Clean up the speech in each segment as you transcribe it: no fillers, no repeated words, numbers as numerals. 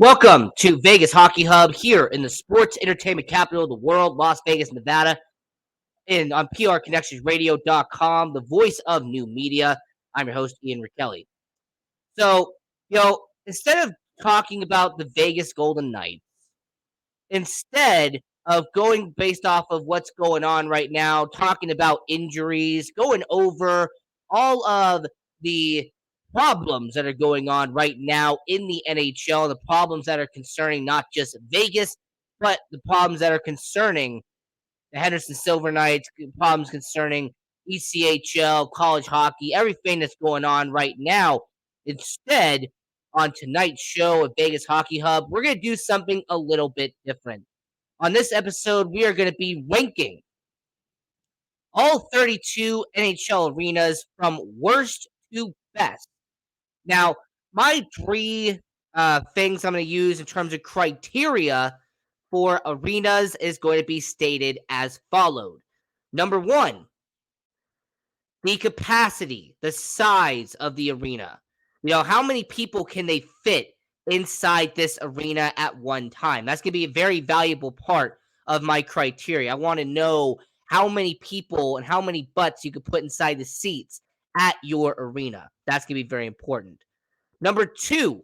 Welcome to Vegas Hockey Hub here in the sports entertainment capital of the world, Las Vegas, Nevada, and on prconnectionsradio.com, the voice of new media. I'm your host, Ian Rachiele. So, instead of talking about the Vegas Golden Knights, instead of going based off of what's going on right now, talking about injuries, going over all of the problems that are going on right now in the NHL, the problems that are concerning not just Vegas, but the problems that are concerning the Henderson Silver Knights, problems concerning ECHL, college hockey, everything that's going on right now. Instead, on tonight's show of Vegas Hockey Hub, we're going to do something a little bit different. On this episode, we are going to be ranking all 32 NHL arenas from worst to best. Now, my three things I'm going to use in terms of criteria for arenas is going to be stated as followed. Number one, the capacity, the size of the arena. How many people can they fit inside this arena at one time? That's going to be a very valuable part of my criteria. I want to know how many people and how many butts you could put inside the seats at your arena. That's going to be very important. Number two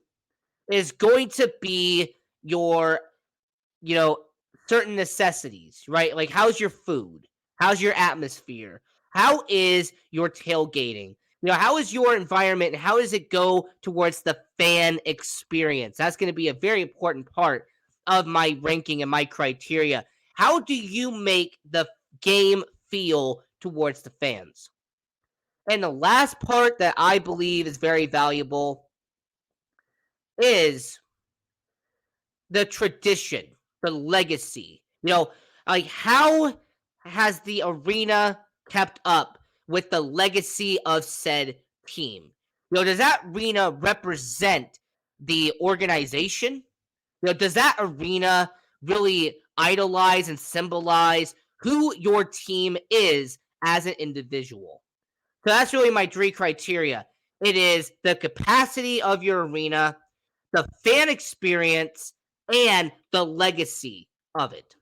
is going to be your, certain necessities, right? Like, how's your food? How's your atmosphere? How is your tailgating? How is your environment and how does it go towards the fan experience? That's going to be a very important part of my ranking and my criteria. How do you make the game feel towards the fans? And the last part that I believe is very valuable is the tradition, the legacy. Like, how has the arena kept up with the legacy of said team? Does that arena represent the organization? Does that arena really idolize and symbolize who your team is as an individual? So that's really my three criteria. It is the capacity of your arena, the fan experience, and the legacy of it.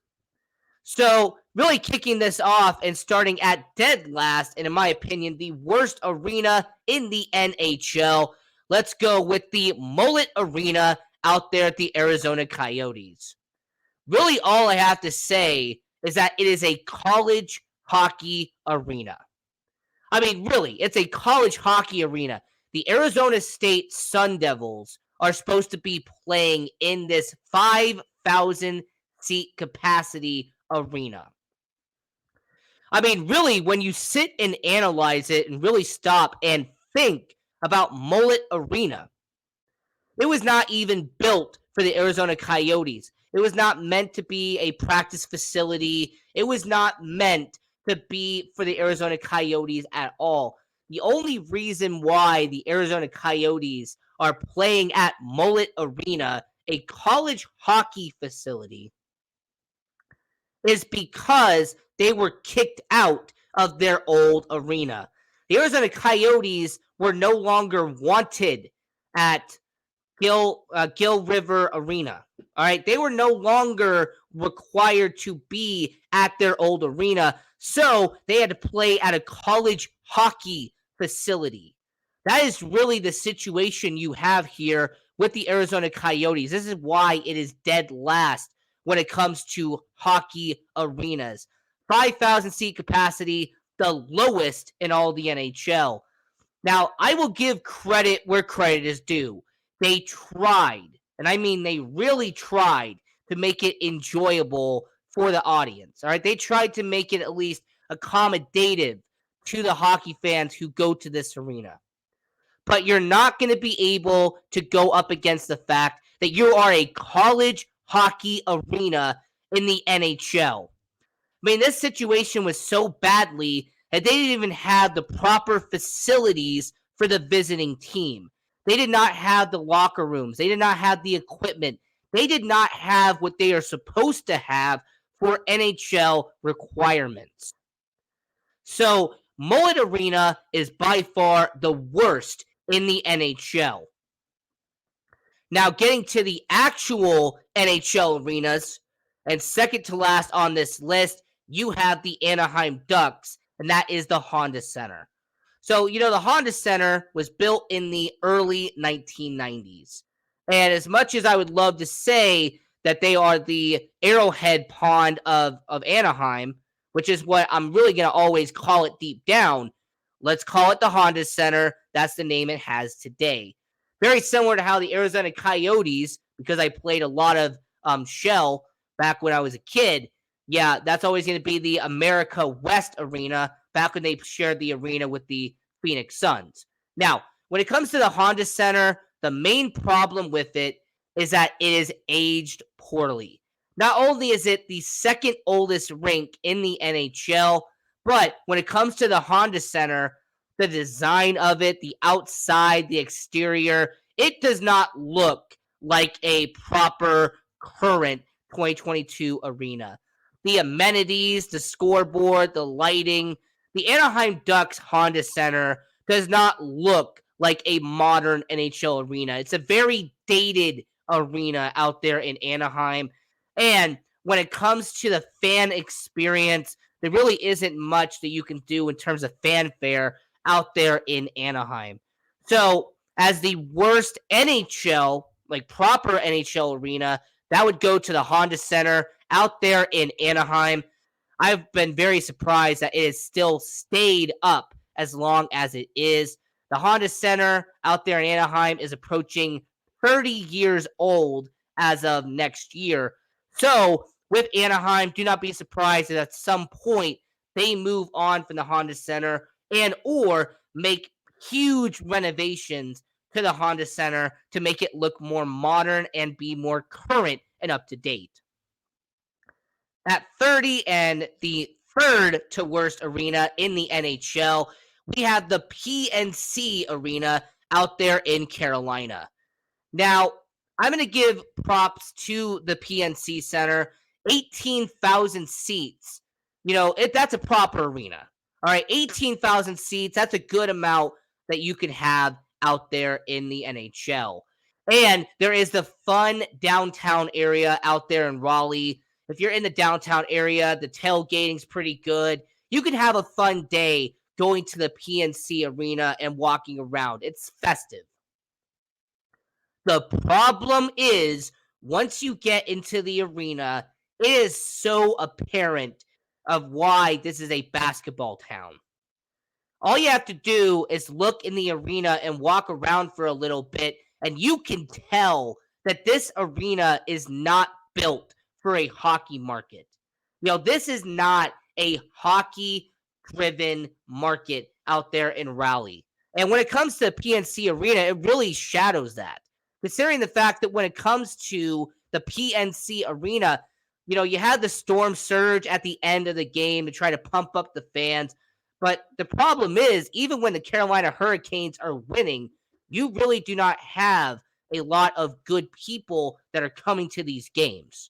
So, really kicking this off and starting at dead last, and in my opinion, the worst arena in the NHL. Let's go with the Mullet Arena out there at the Arizona Coyotes. Really, all I have to say is that it is a college hockey arena. I mean, really, it's a college hockey arena. The Arizona State Sun Devils are supposed to be playing in this 5,000 seat capacity arena. I mean, really, when you sit and analyze it and really stop and think about Mullet Arena, it was not even built for the Arizona Coyotes. It was not meant to be a practice facility. It was not meant to be for the Arizona Coyotes at all. The only reason why the Arizona Coyotes are playing at Mullet Arena, a college hockey facility, is because they were kicked out of their old arena. The Arizona Coyotes were no longer wanted at Gill River Arena. All right, they were no longer required to be at their old arena, so they had to play at a college hockey facility. That is really the situation you have here with the Arizona Coyotes. This is why it is dead last when it comes to hockey arenas. 5,000 seat capacity, the lowest in all the NHL. Now, I will give credit where credit is due. They tried, and I mean they really tried to make it enjoyable for the audience. All right, they tried to make it at least accommodative to the hockey fans who go to this arena. But you're not going to be able to go up against the fact that you are a college hockey arena in the NHL. I mean, this situation was so badly that they didn't even have the proper facilities for the visiting team. They did not have the locker rooms. They did not have the equipment. They did not have what they are supposed to have for NHL requirements. So, Mullet Arena is by far the worst in the NHL. Now, getting to the actual NHL arenas, and second to last on this list, you have the Anaheim Ducks, and that is the Honda Center. So, the Honda Center was built in the early 1990s. And as much as I would love to say that they are the Arrowhead Pond of Anaheim, which is what I'm really going to always call it deep down, let's call it the Honda Center. That's the name it has today. Very similar to how the Arizona Coyotes, because I played a lot of Shell back when I was a kid, yeah, that's always going to be the America West Arena back when they shared the arena with the Phoenix Suns. Now, when it comes to the Honda Center, the main problem with it is that it is aged poorly. Not only is it the second oldest rink in the NHL, but when it comes to the Honda Center, the design of it, the outside, the exterior, it does not look like a proper current 2022 arena. The amenities, the scoreboard, the lighting, the Anaheim Ducks Honda Center does not look like a modern NHL arena. It's a very dated arena out there in Anaheim. And when it comes to the fan experience, there really isn't much that you can do in terms of fanfare out there in Anaheim. So, as the worst NHL, like proper NHL arena, that would go to the Honda Center out there in Anaheim. I've been very surprised that it has still stayed up as long as it is. The Honda Center out there in Anaheim is approaching 30 years old as of next year. So, with Anaheim, do not be surprised that at some point they move on from the Honda Center and or make huge renovations to the Honda Center to make it look more modern and be more current and up to date. At 30 and the third to worst arena in the NHL, we have the PNC Arena out there in Carolina. Now, I'm going to give props to the PNC Center. 18,000 seats. That's a proper arena. All right, 18,000 seats. That's a good amount that you can have out there in the NHL. And there is the fun downtown area out there in Raleigh. If you're in the downtown area, the tailgating's pretty good. You can have a fun day going to the PNC Arena and walking around. It's festive. The problem is, once you get into the arena, it is so apparent of why this is a basketball town. All you have to do is look in the arena and walk around for a little bit, and you can tell that this arena is not built for a hockey market. This is not a hockey-driven market out there in Raleigh. And when it comes to PNC Arena, it really shadows that. Considering the fact that when it comes to the PNC Arena, you had the storm surge at the end of the game to try to pump up the fans. But the problem is, even when the Carolina Hurricanes are winning, you really do not have a lot of good people that are coming to these games.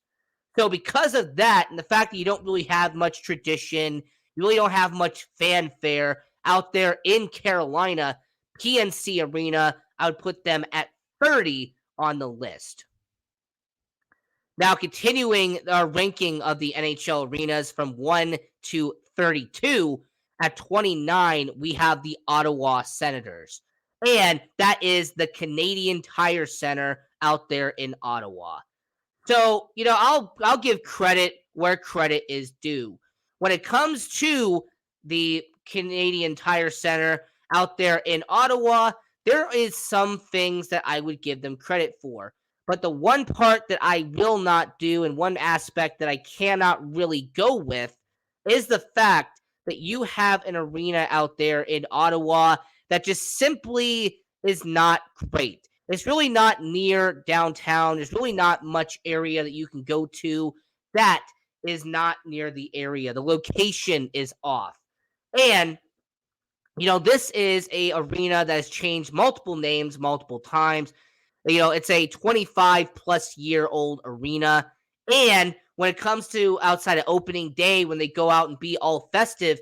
So because of that, and the fact that you don't really have much tradition, you really don't have much fanfare out there in Carolina, PNC Arena, I would put them at 30 on the list. Now, continuing our ranking of the NHL arenas from 1 to 32, at 29, we have the Ottawa Senators. And that is the Canadian Tire Center out there in Ottawa. So, I'll give credit where credit is due. When it comes to the Canadian Tire Center out there in Ottawa, there is some things that I would give them credit for. But the one part that I will not do, and one aspect that I cannot really go with, is the fact that you have an arena out there in Ottawa that just simply is not great. It's really not near downtown. There's really not much area that you can go to. That is not near the area. The location is off. And, this is a arena that has changed multiple names multiple times. It's a 25-plus-year-old arena. And when it comes to outside of opening day, when they go out and be all festive,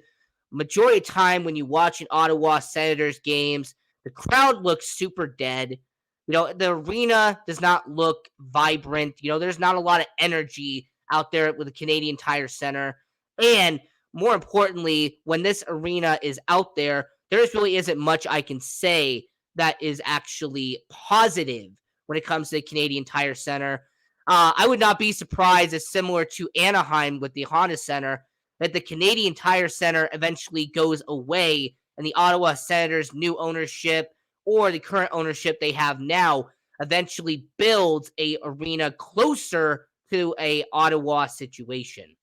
majority of time when you watch an Ottawa Senators games, the crowd looks super dead. The arena does not look vibrant. There's not a lot of energy out there with the Canadian Tire Center. And more importantly, when this arena is out there, there really isn't much I can say that is actually positive when it comes to the Canadian Tire Center. I would not be surprised, as similar to Anaheim with the Honda Center, that the Canadian Tire Center eventually goes away and the Ottawa Senators' new ownership or the current ownership they have now eventually builds a arena closer to a Ottawa situation.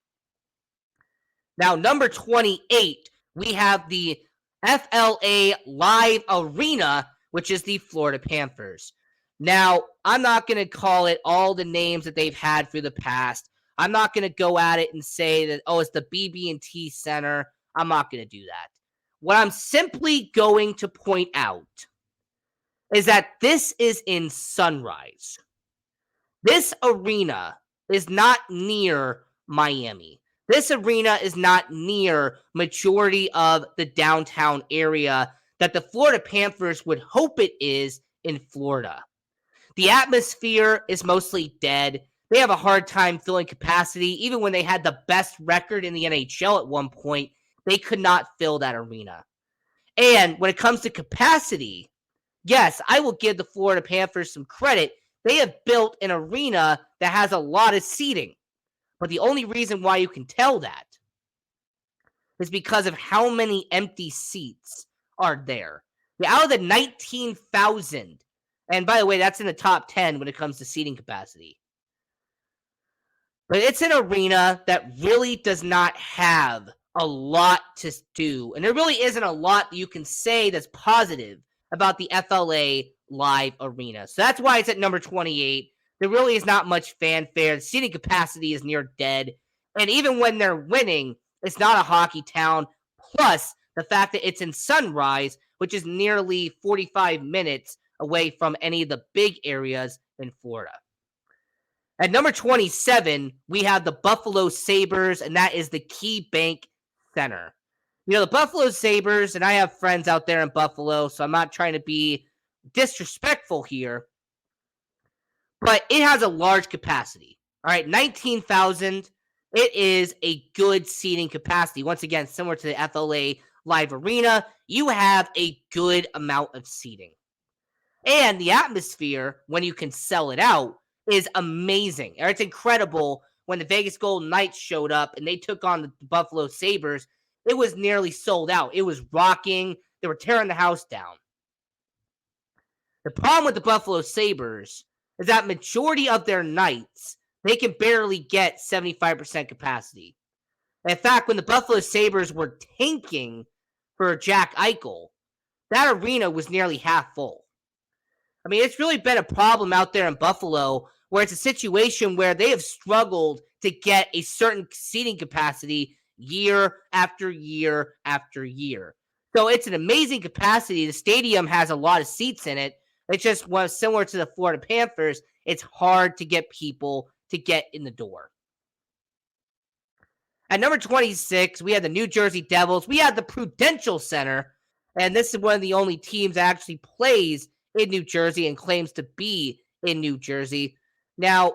Now, number 28, we have the FLA Live Arena, which is the Florida Panthers. Now, I'm not going to call it all the names that they've had for the past. I'm not going to go at it and say that, it's the BB&T Center. I'm not going to do that. What I'm simply going to point out is that this is in Sunrise. This arena is not near Miami. This arena is not near majority of the downtown area that the Florida Panthers would hope it is in Florida. The atmosphere is mostly dead. They have a hard time filling capacity. Even when they had the best record in the NHL at one point, they could not fill that arena. And when it comes to capacity, yes, I will give the Florida Panthers some credit. They have built an arena that has a lot of seating. But the only reason why you can tell that is because of how many empty seats are there. Out of the 19,000, and by the way, that's in the top 10 when it comes to seating capacity. But it's an arena that really does not have a lot to do. And there really isn't a lot that you can say that's positive about the FLA Live Arena. So that's why it's at number 28. There really is not much fanfare. The seating capacity is near dead. And even when they're winning, it's not a hockey town. Plus, the fact that it's in Sunrise, which is nearly 45 minutes away from any of the big areas in Florida. At number 27, we have the Buffalo Sabres, and that is the KeyBank Center. The Buffalo Sabres, and I have friends out there in Buffalo, so I'm not trying to be disrespectful here, but it has a large capacity. All right, 19,000. It is a good seating capacity. Once again, similar to the FLA Live Arena, you have a good amount of seating. And the atmosphere, when you can sell it out, is amazing. It's incredible. When the Vegas Golden Knights showed up and they took on the Buffalo Sabres, it was nearly sold out. It was rocking. They were tearing the house down. The problem with the Buffalo Sabres is that majority of their nights, they can barely get 75% capacity. In fact, when the Buffalo Sabres were tanking for Jack Eichel, that arena was nearly half full. I mean, it's really been a problem out there in Buffalo where it's a situation where they have struggled to get a certain seating capacity year after year after year. So it's an amazing capacity. The stadium has a lot of seats in it. It's just similar to the Florida Panthers. It's hard to get people to get in the door. At number 26, we have the New Jersey Devils. We have the Prudential Center, and this is one of the only teams that actually plays in New Jersey and claims to be in New Jersey. Now,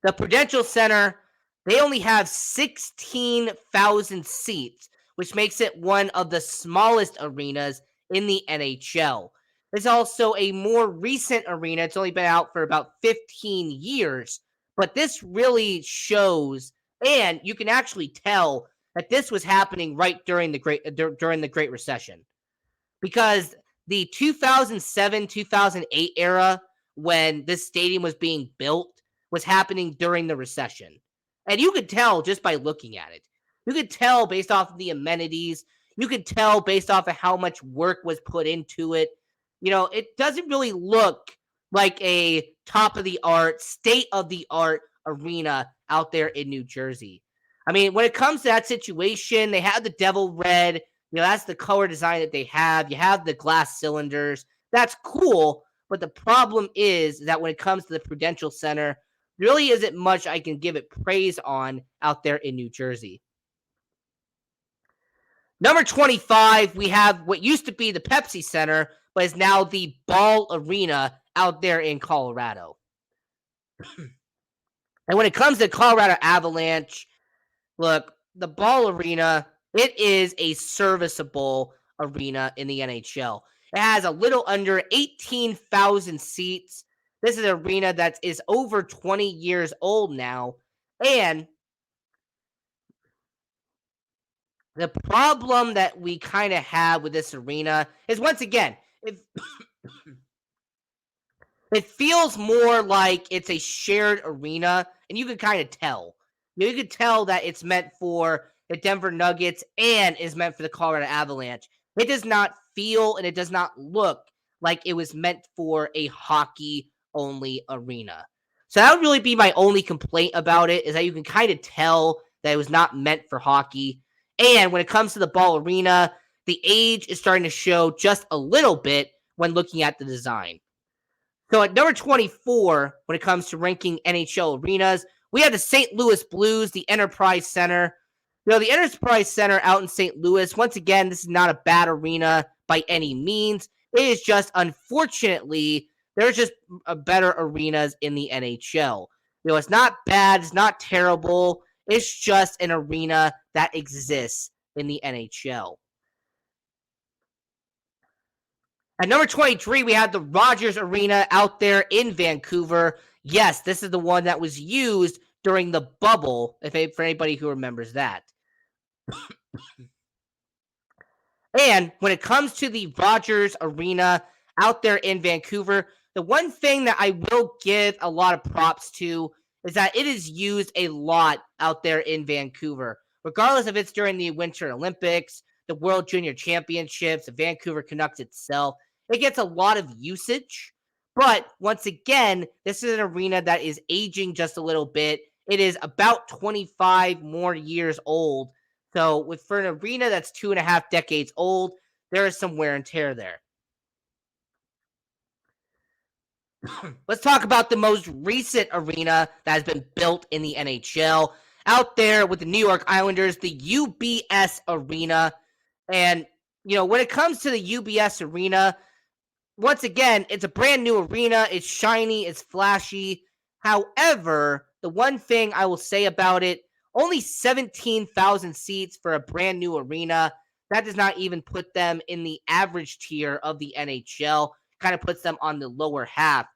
the Prudential Center, they only have 16,000 seats, which makes it one of the smallest arenas in the NHL. It's also a more recent arena. It's only been out for about 15 years, but this really shows, and you can actually tell that this was happening right during the Great Recession, because the 2007-2008 era, when this stadium was being built, was happening during the recession. And you could tell just by looking at it. You could tell based off of the amenities. You could tell based off of how much work was put into it. It doesn't really look like a top-of-the-art, state-of-the-art arena out there in New Jersey. I mean, when it comes to that situation, they have the Devil Red. That's the color design that they have. You have the glass cylinders. That's cool. But the problem is that when it comes to the Prudential Center, there really isn't much I can give it praise on out there in New Jersey. Number 25, we have what used to be the Pepsi Center, but is now the Ball Arena out there in Colorado. And when it comes to Colorado Avalanche, look, the Ball Arena, it is a serviceable arena in the NHL. It has a little under 18,000 seats. This is an arena that is over 20 years old now. And the problem that we kind of have with this arena is, once again, it feels more like it's a shared arena, and you can kind of tell. You can tell that it's meant for the Denver Nuggets and is meant for the Colorado Avalanche. It does not feel and it does not look like it was meant for a hockey-only arena. So that would really be my only complaint about it, is that you can kind of tell that it was not meant for hockey. And when it comes to the Ball Arena, the age is starting to show just a little bit when looking at the design. So at number 24, when it comes to ranking NHL arenas, we have the St. Louis Blues, the Enterprise Center. The Enterprise Center out in St. Louis, once again, this is not a bad arena by any means. It is just, unfortunately, there's just better arenas in the NHL. It's not bad, it's not terrible. It's just an arena that exists in the NHL. At number 23, we have the Rogers Arena out there in Vancouver. Yes, this is the one that was used during the bubble, for anybody who remembers that. And when it comes to the Rogers Arena out there in Vancouver, the one thing that I will give a lot of props to is that it is used a lot out there in Vancouver, regardless if it's during the Winter Olympics, the World Junior Championships, the Vancouver Canucks itself. It gets a lot of usage, but once again, this is an arena that is aging just a little bit. It is about 25 more years old. So for an arena that's 2.5 decades old, there is some wear and tear there. Let's talk about the most recent arena that has been built in the NHL. Out there with the New York Islanders, the UBS Arena. And, when it comes to the UBS Arena, once again, it's a brand new arena. It's shiny. It's flashy. However, the one thing I will say about it, only 17,000 seats for a brand new arena. That does not even put them in the average tier of the NHL. Kind of puts them on the lower half.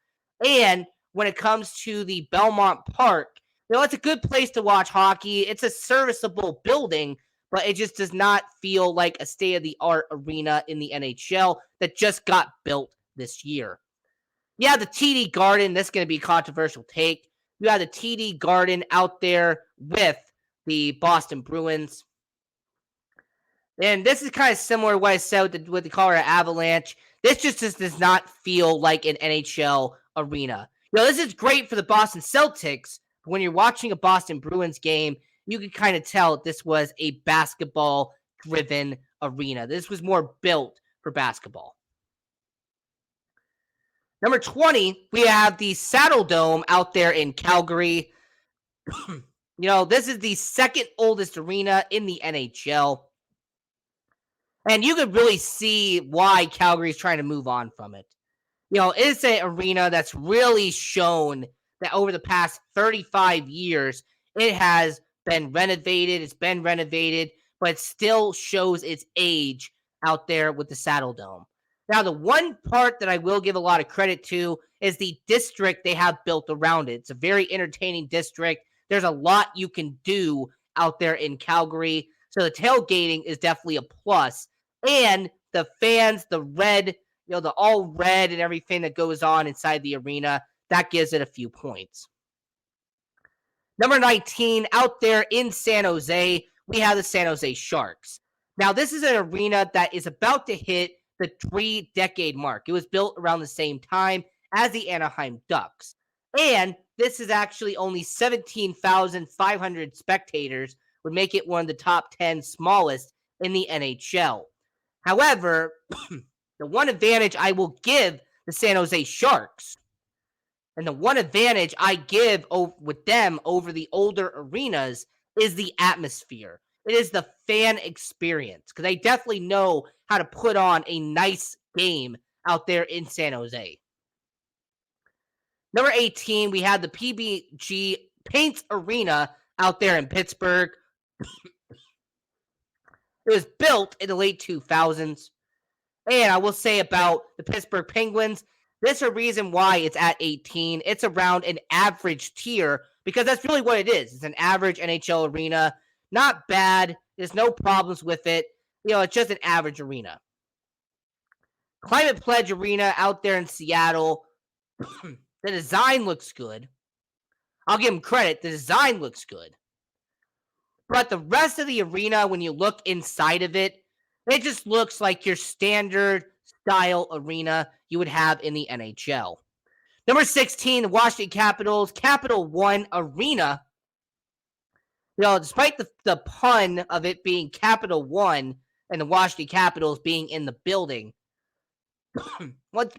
And when it comes to the Belmont Park, it's a good place to watch hockey. It's a serviceable building, but it just does not feel like a state-of-the-art arena in the NHL that just got built this year. Yeah, the TD Garden, this is going to be a controversial take. You have the TD Garden out there with the Boston Bruins. And this is kind of similar to what I said with the Colorado Avalanche. This just does not feel like an NHL arena. This is great for the Boston Celtics. But when you're watching a Boston Bruins game, you can kind of tell this was a basketball-driven arena. This was more built for basketball. Number 20, we have the Saddle Dome out there in Calgary. This is the second oldest arena in the NHL. And you could really see why Calgary is trying to move on from it. It's an arena that's really shown that over the past 35 years, it has been renovated. It's been renovated, but it still shows its age out there with the Saddle Dome. Now, the one part that I will give a lot of credit to is the district they have built around it. It's a very entertaining district. There's a lot you can do out there in Calgary. So the tailgating is definitely a plus. And the fans, the red, the all red and everything that goes on inside the arena, that gives it a few points. Number 19, out there in San Jose, we have the San Jose Sharks. Now, this is an arena that is about to hit the 3-decade mark. It was built around the same time as the Anaheim Ducks. And this is actually only 17,500 spectators, would make it one of the top 10 smallest in the NHL. However, the one advantage I will give the San Jose Sharks, and the one advantage I give with them over the older arenas, is the atmosphere. It is the fan experience, because they definitely know how to put on a nice game out there in San Jose. Number 18, we have the PBG Paints Arena out there in Pittsburgh. It was built in the late 2000s. And I will say about the Pittsburgh Penguins, there's a reason why it's at 18. It's around an average tier because that's really what it is. It's an average NHL arena. Not bad. There's no problems with it. It's just an average arena. Climate Pledge Arena out there in Seattle. The design looks good. I'll give them credit. The design looks good. But the rest of the arena, when you look inside of it, it just looks like your standard style arena you would have in the NHL. Number 16, the Washington Capitals, Capital One Arena. Despite the pun of it being Capital One and the Washington Capitals being in the building, once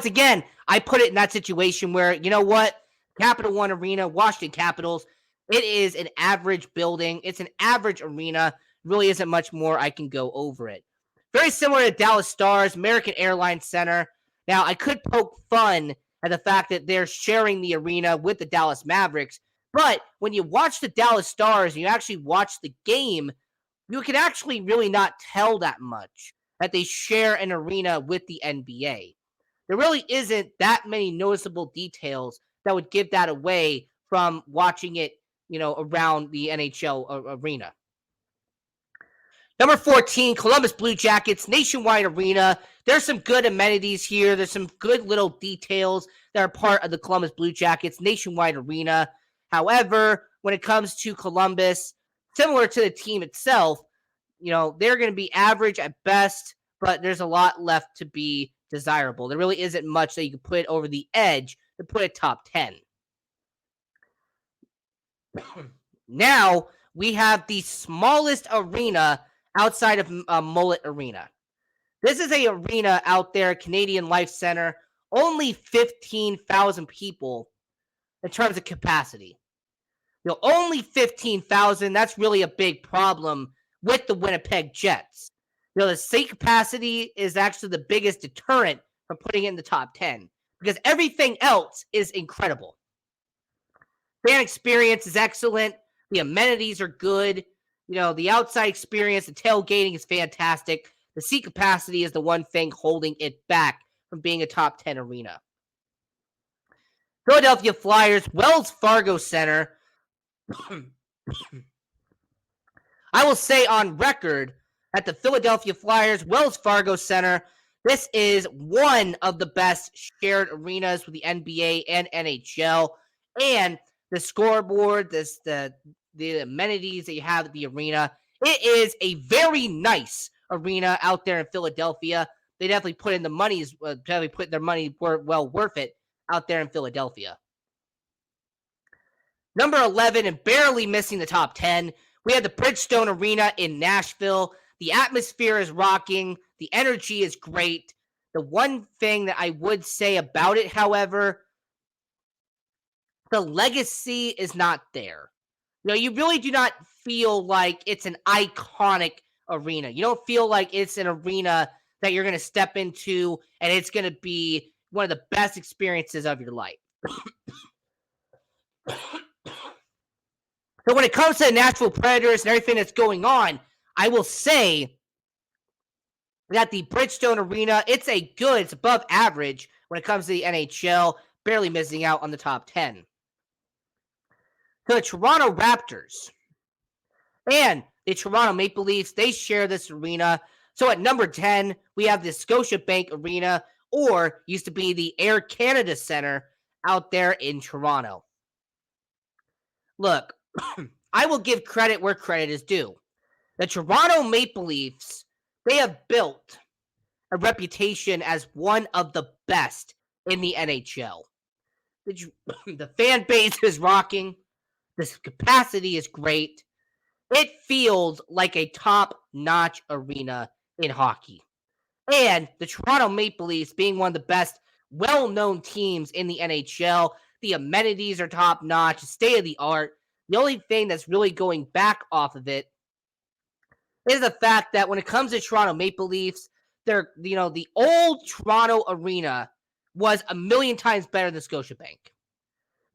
again, I put it in that situation where, you know what? Capital One Arena, Washington Capitals, it is an average building. It's an average arena. Really isn't much more I can go over it. Very similar to Dallas Stars, American Airlines Center. Now, I could poke fun at the fact that they're sharing the arena with the Dallas Mavericks, but when you watch the Dallas Stars and you actually watch the game, you can actually really not tell that much that they share an arena with the NBA. There really isn't that many noticeable details that would give that away from watching it, around the NHL arena. Number 14, Columbus Blue Jackets, Nationwide Arena. There's some good amenities here. There's some good little details that are part of the Columbus Blue Jackets, Nationwide Arena. However, when it comes to Columbus, similar to the team itself, they're going to be average at best, but there's a lot left to be desirable. There really isn't much that you can put over the edge to put a top 10. Now, we have the smallest arena outside of Mullet Arena. This is a arena out there, Canadian Life Center, only 15,000 people in terms of capacity. Only 15,000, that's really a big problem with the Winnipeg Jets. The seat capacity is actually the biggest deterrent from putting it in the top 10 because everything else is incredible. Fan experience is excellent. The amenities are good. The outside experience, the tailgating is fantastic. The seat capacity is the one thing holding it back from being a top 10 arena. Philadelphia Flyers, Wells Fargo Center. I will say on record that the Philadelphia Flyers, Wells Fargo Center, this is one of the best shared arenas with the NBA and NHL. And the scoreboard, the amenities that you have at the arena. It is a very nice arena out there in Philadelphia. They definitely put in the money, definitely put their money well worth it out there in Philadelphia. Number 11, and barely missing the top 10, we have the Bridgestone Arena in Nashville. The atmosphere is rocking. The energy is great. The one thing that I would say about it, however, the legacy is not there. You really do not feel like it's an iconic arena. You don't feel like it's an arena that you're going to step into and it's going to be one of the best experiences of your life. So when it comes to the Nashville Predators and everything that's going on, I will say that the Bridgestone Arena, it's above average when it comes to the NHL, barely missing out on the top 10. To the Toronto Raptors and the Toronto Maple Leafs, they share this arena. So at number 10, we have the Scotiabank Arena, or used to be the Air Canada Center out there in Toronto. Look, I will give credit where credit is due. The Toronto Maple Leafs, they have built a reputation as one of the best in the NHL. The fan base is rocking. The capacity is great. It feels like a top-notch arena in hockey. And the Toronto Maple Leafs being one of the best, well-known teams in the NHL, the amenities are top-notch, state-of-the-art. The only thing that's really going back off of it is the fact that when it comes to Toronto Maple Leafs, the old Toronto Arena was a million times better than Scotiabank.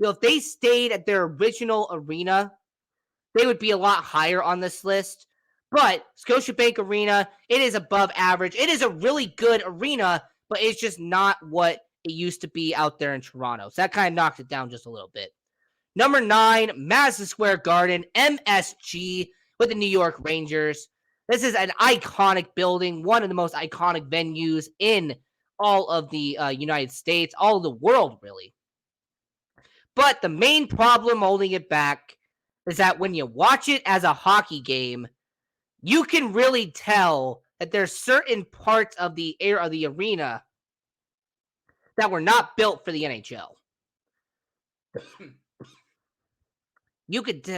If they stayed at their original arena, they would be a lot higher on this list. But Scotiabank Arena, it is above average. It is a really good arena, but it's just not what it used to be out there in Toronto. So that kind of knocks it down just a little bit. Number 9, Madison Square Garden, MSG, with the New York Rangers. This is an iconic building, one of the most iconic venues in all of the United States, all of the world, really. But the main problem holding it back is that when you watch it as a hockey game, you can really tell that there's certain parts of the arena that were not built for the NHL. You could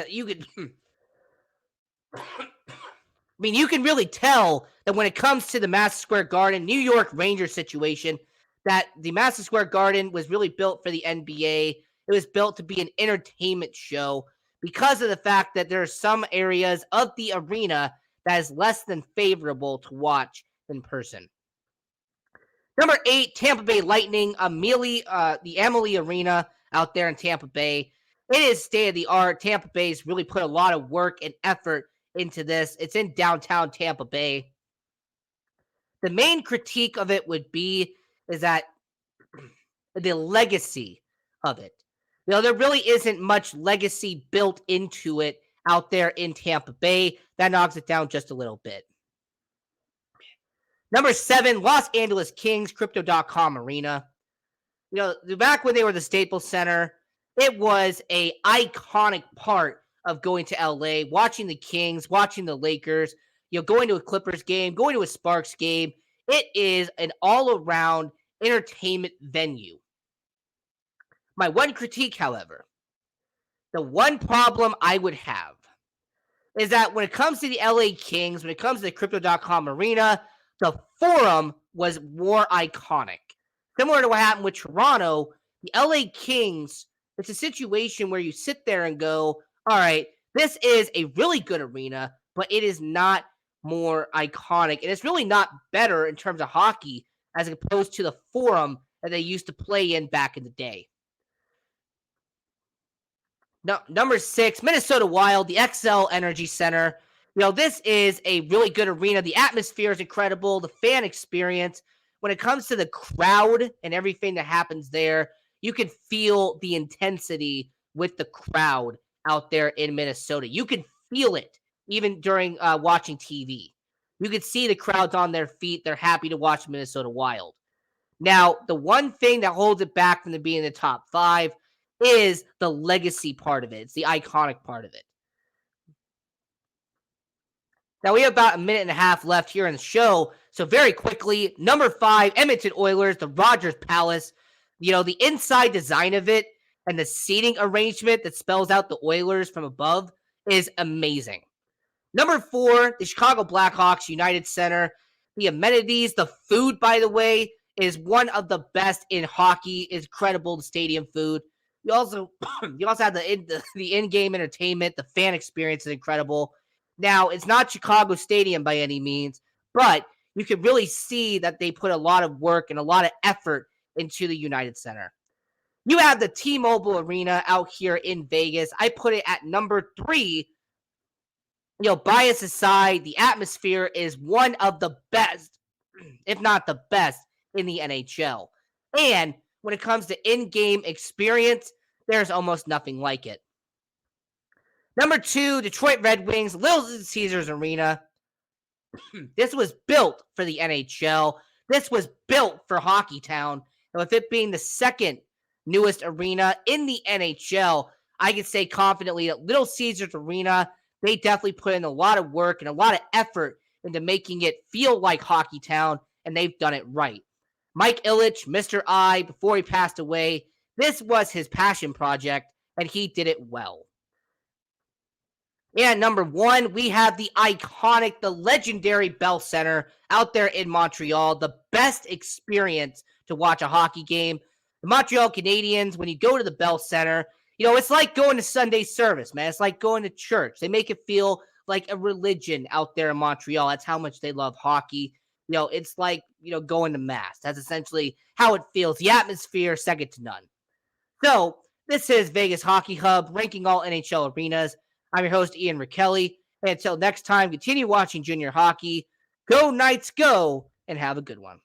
you can really tell that when it comes to the Madison Square Garden New York Rangers situation, that the Madison Square Garden was really built for the NBA. It was built to be an entertainment show because of the fact that there are some areas of the arena that is less than favorable to watch in person. Number 8, Tampa Bay Lightning, the Amalie Arena out there in Tampa Bay. It is state-of-the-art. Tampa Bay's really put a lot of work and effort into this. It's in downtown Tampa Bay. The main critique of it would be is that the legacy of it. There really isn't much legacy built into it out there in Tampa Bay. That knocks it down just a little bit. Number 7, Los Angeles Kings, Crypto.com Arena. Back when they were the Staples Center, it was an iconic part of going to LA, watching the Kings, watching the Lakers, going to a Clippers game, going to a Sparks game. It is an all-around entertainment venue. My one critique, however, the one problem I would have is that when it comes to the LA Kings, when it comes to the Crypto.com Arena, the Forum was more iconic. Similar to what happened with Toronto, the LA Kings, it's a situation where you sit there and go, all right, this is a really good arena, but it is not more iconic. And it's really not better in terms of hockey as opposed to the Forum that they used to play in back in the day. Number 6, Minnesota Wild, the XL Energy Center. This is a really good arena. The atmosphere is incredible. The fan experience, when it comes to the crowd and everything that happens there, you can feel the intensity with the crowd out there in Minnesota. You can feel it even during watching TV. You can see the crowds on their feet. They're happy to watch Minnesota Wild. Now, the one thing that holds it back from being in the top 5 is the legacy part of it. It's the iconic part of it. Now, we have about a minute and a half left here in the show. So very quickly, number 5, Edmonton Oilers, the Rogers Palace. The inside design of it and the seating arrangement that spells out the Oilers from above is amazing. Number 4, the Chicago Blackhawks United Center. The amenities, the food, by the way, is one of the best in hockey. It's incredible, the stadium food. You also have the in-game entertainment. The fan experience is incredible. Now, it's not Chicago Stadium by any means, but you can really see that they put a lot of work and a lot of effort into the United Center. You have the T-Mobile Arena out here in Vegas. I put it at number 3. Bias aside, the atmosphere is one of the best, if not the best, in the NHL. And when it comes to in-game experience, there's almost nothing like it. Number 2, Detroit Red Wings, Little Caesars Arena. This was built for the NHL. This was built for Hockey Town. And with it being the second newest arena in the NHL, I can say confidently that Little Caesars Arena, they definitely put in a lot of work and a lot of effort into making it feel like Hockey Town, and they've done it right. Mike Ilitch, Mr. I, before he passed away, this was his passion project, and he did it well. And number 1, we have the iconic, the legendary Bell Center out there in Montreal, the best experience to watch a hockey game. The Montreal Canadiens, when you go to the Bell Center, it's like going to Sunday service, man. It's like going to church. They make it feel like a religion out there in Montreal. That's how much they love hockey. It's like, going to mass. That's essentially how it feels. The atmosphere, second to none. So, this is Vegas Hockey Hub, ranking all NHL arenas. I'm your host, Ian Rachiele. And until next time, continue watching junior hockey. Go Knights, go, and have a good one.